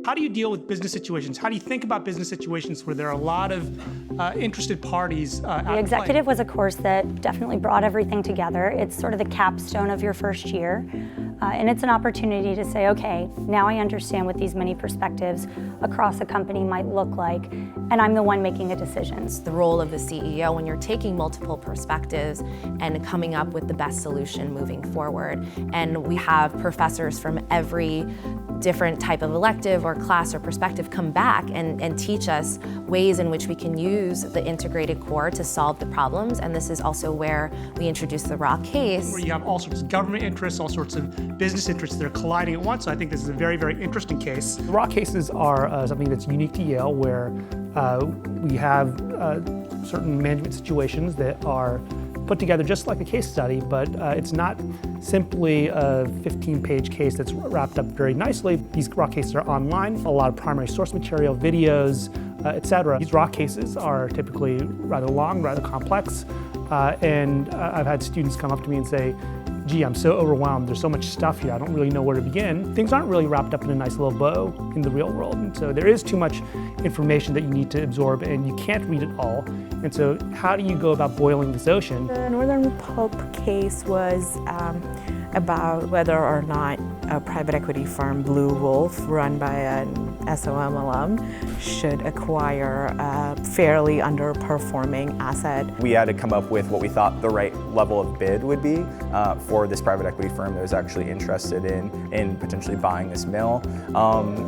How do you deal with business situations? How do you think about business situations where there are a lot of interested parties at play? The executive was a course that definitely brought everything together. It's sort of the capstone of your first year. And it's an opportunity to say, okay, now I understand what these many perspectives across a company might look like, and I'm the one making the decisions. The role of the CEO when you're taking multiple perspectives and coming up with the best solution moving forward. And we have professors from every different type of elective or class or perspective come back and teach us ways in which we can use the integrated core to solve the problems. And this is also where we introduce the raw case. Where you have all sorts of government interests, all sorts of business interests that are colliding at once. So I think this is a very, very interesting case. Raw cases are something that's unique to Yale, where we have certain management situations that are put together just like a case study, but it's not simply a 15-page case that's wrapped up very nicely. These raw cases are online, a lot of primary source material, videos, etc. These raw cases are typically rather long, rather complex, and I've had students come up to me and say, gee, I'm so overwhelmed, there's so much stuff here, I don't really know where to begin. Things aren't really wrapped up in a nice little bow in the real world, and so there is too much information that you need to absorb, and you can't read it all. And so how do you go about boiling this ocean? The Northern Pulp case was about whether or not a private equity firm, Blue Wolf, run by an SOM alum, should acquire a fairly underperforming asset. We had to come up with what we thought the right level of bid would be for this private equity firm that was actually interested in potentially buying this mill.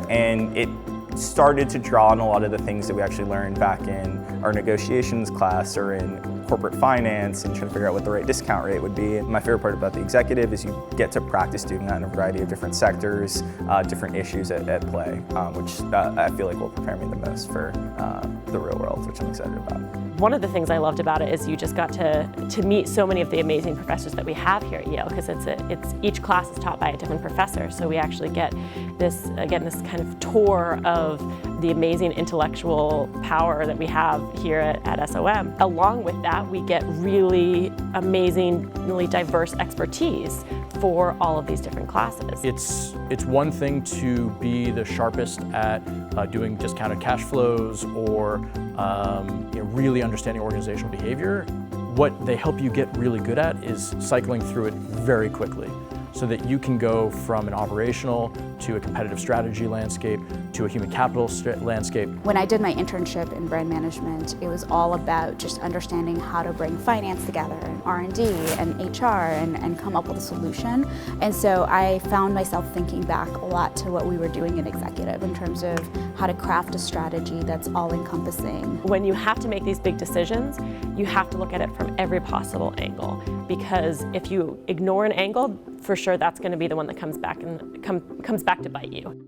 And it started to draw on a lot of the things that we actually learned back in our negotiations class or in corporate finance and trying to figure out what the right discount rate would be. And my favorite part about the executive is you get to practice doing that in a variety of different sectors, different issues at play, which I feel like will prepare me the most for the real world, which I'm excited about. One of the things I loved about it is you just got to meet so many of the amazing professors that we have here at Yale, because it's each class is taught by a different professor, so we actually get this kind of tour of the amazing intellectual power that we have here at SOM. Along with that, we get really amazingly diverse expertise for all of these different classes. It's one thing to be the sharpest at doing discounted cash flows or really understanding organizational behavior. What they help you get really good at is cycling through it very quickly, so that you can go from an operational to a competitive strategy landscape to a human capital landscape. When I did my internship in brand management, it was all about just understanding how to bring finance together and R&D and HR and come up with a solution. And so I found myself thinking back a lot to what we were doing in executive in terms of how to craft a strategy that's all-encompassing. When you have to make these big decisions, you have to look at it from every possible angle, because if you ignore an angle, for sure that's going to be the one that comes back to bite you.